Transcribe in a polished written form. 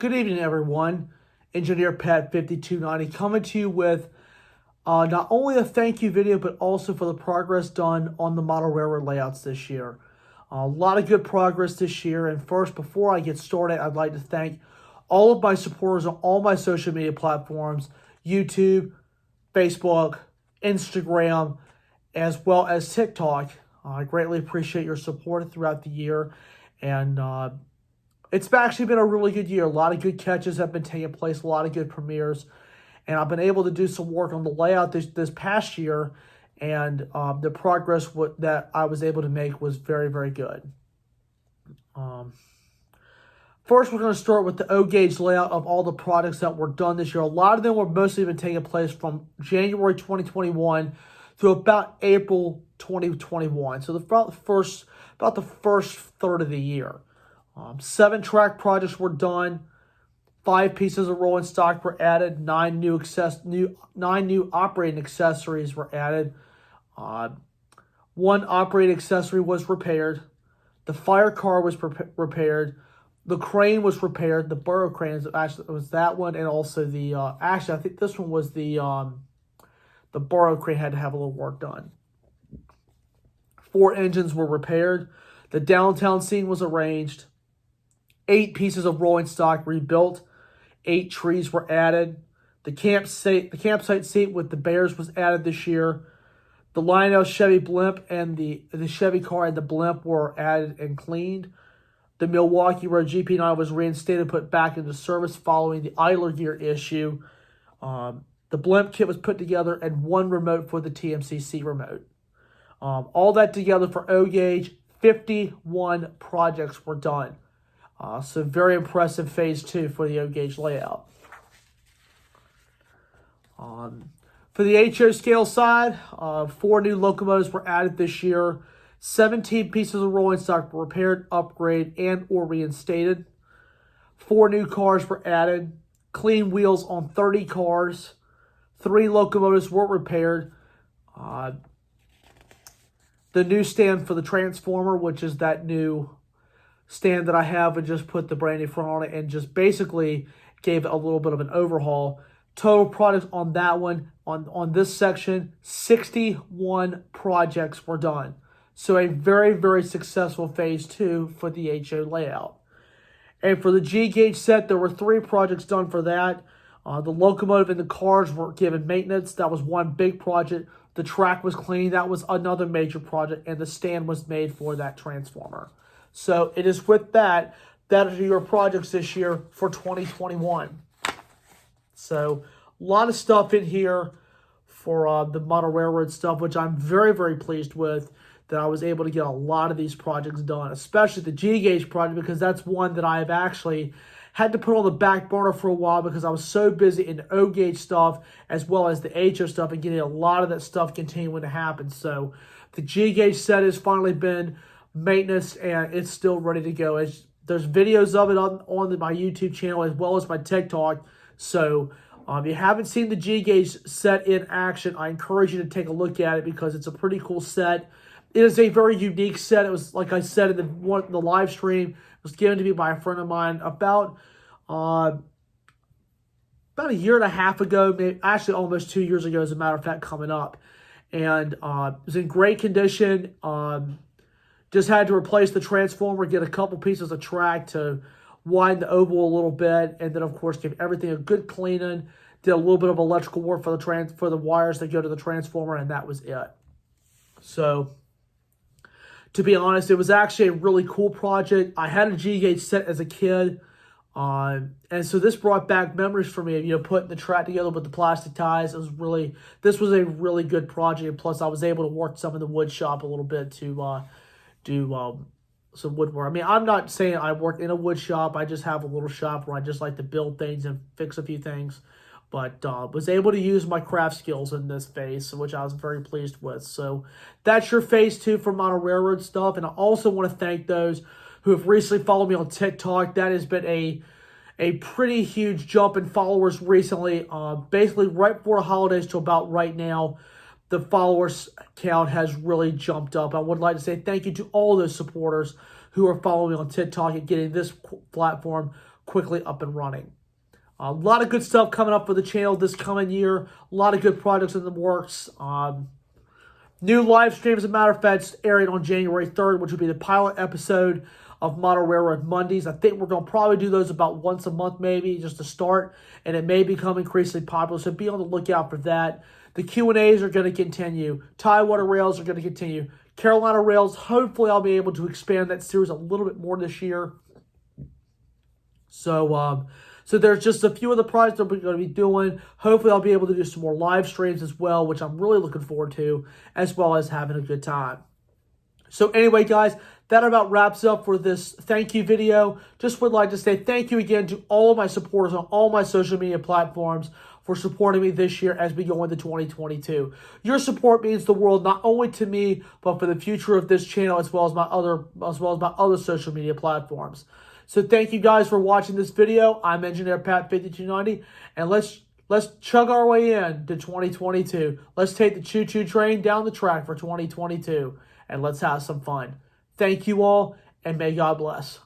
Good evening, everyone. Engineer Pat 5290 coming to you with not only a thank you video, but also for the progress done on the model railroad layouts this year. A lot of good progress this year. And first, before I get started, I'd like to thank all of my supporters on all my social media platforms, YouTube, Facebook, Instagram, as well as TikTok. I greatly appreciate your support throughout the year. And it's actually been a really good year. A lot of good catches have been taking place, a lot of good premieres. And I've been able to do some work on the layout this past year. And the progress that I was able to make was very, very good. First, we're going to start with the O-gauge layout of all the projects that were done this year. A lot of them were mostly been taking place from January 2021 to about April 2021. So about the first third of the year. 7 track projects were done. 5 pieces of rolling stock were added. 9 new operating accessories were added. 1 operating accessory was repaired. The fire car was repaired. The crane was repaired. The burrow crane was that one, and also the actually I think this one was the burrow crane had to have a little work done. 4 engines were repaired. The downtown scene was arranged. 8 pieces of rolling stock rebuilt. 8 trees were added. The campsite seat with the bears was added this year. The Lionel Chevy blimp and the Chevy car and the blimp were added and cleaned. The Milwaukee Road GP9 was reinstated, put back into service following the idler gear issue. The blimp kit was put together and 1 remote for the TMCC remote. All that together for O-gauge, 51 projects were done. So very impressive phase 2 for the O-gauge layout. For the HO scale side, 4 new locomotives were added this year. 17 pieces of rolling stock were repaired, upgraded, and or reinstated. 4 new cars were added. Clean wheels on 30 cars. 3 locomotives were repaired. The new stand for the transformer, which is that new stand that I have, and just put the brand new front on it and just basically gave it a little bit of an overhaul. Total projects on that one, on this section, 61 projects were done. So a very, very successful phase 2 for the HO layout. And for the G-gauge set, there were 3 projects done for that. The locomotive and the cars were given maintenance. That was one big project. The track was cleaned. That was another major project. And the stand was made for that transformer. So it is with that are your projects this year for 2021. So a lot of stuff in here for the model railroad stuff, which I'm very, very pleased with, that I was able to get a lot of these projects done, especially the G-gauge project, because that's one that I've actually had to put on the back burner for a while because I was so busy in the O-gauge stuff as well as the HO stuff and getting a lot of that stuff continuing to happen. So the G-gauge set has finally been maintenance and it's still ready to go. There's videos of it on my YouTube channel as well as my TikTok. So if you haven't seen the G-gauge set in action, I encourage you to take a look at it because it's a pretty cool set. It is a very unique set. It was, like I said in the live stream, it was given to me by a friend of mine about a year and a half ago, maybe, actually almost 2 years ago, as a matter of fact, coming up. And it was in great condition. Just had to replace the transformer, get a couple pieces of track to widen the oval a little bit, and then, of course, give everything a good cleaning. Did a little bit of electrical work for the wires that go to the transformer, and that was it. So, to be honest, it was actually a really cool project. I had a G-gauge set as a kid, and so this brought back memories for me of, putting the track together with the plastic ties. This was a really good project, and plus I was able to work some in the wood shop a little bit to do some woodwork. I mean, I'm not saying I work in a wood shop. I just have a little shop where I just like to build things and fix a few things. But was able to use my craft skills in this phase, which I was very pleased with. So that's your phase 2 for model railroad stuff. And I also want to thank those who have recently followed me on TikTok. That has been a pretty huge jump in followers recently. Basically right before the holidays to about right now, the followers count has really jumped up. I would like to say thank you to all those supporters who are following me on TikTok and getting this platform quickly up and running. A lot of good stuff coming up for the channel this coming year. A lot of good projects in the works. New live streams, as a matter of fact, airing on January 3rd, which will be the pilot episode of Model Railroad Mondays. I think we're going to probably do those about once a month, maybe, just to start, and it may become increasingly popular, so be on the lookout for that. The Q&As are going to continue. Tidewater Rails are going to continue. Carolina Rails, hopefully I'll be able to expand that series a little bit more this year. So there's just a few of the projects that we're going to be doing. Hopefully I'll be able to do some more live streams as well, which I'm really looking forward to, as well as having a good time. So anyway, guys, that about wraps up for this thank you video. Just would like to say thank you again to all of my supporters on all my social media platforms for supporting me this year as we go into 2022. Your support means the world, not only to me, but for the future of this channel, as well as my other social media platforms. So thank you guys for watching this video. I'm Engineer Pat 5290, and let's chug our way in to 2022. Let's take the choo-choo train down the track for 2022, and let's have some fun. Thank you all, and may God bless.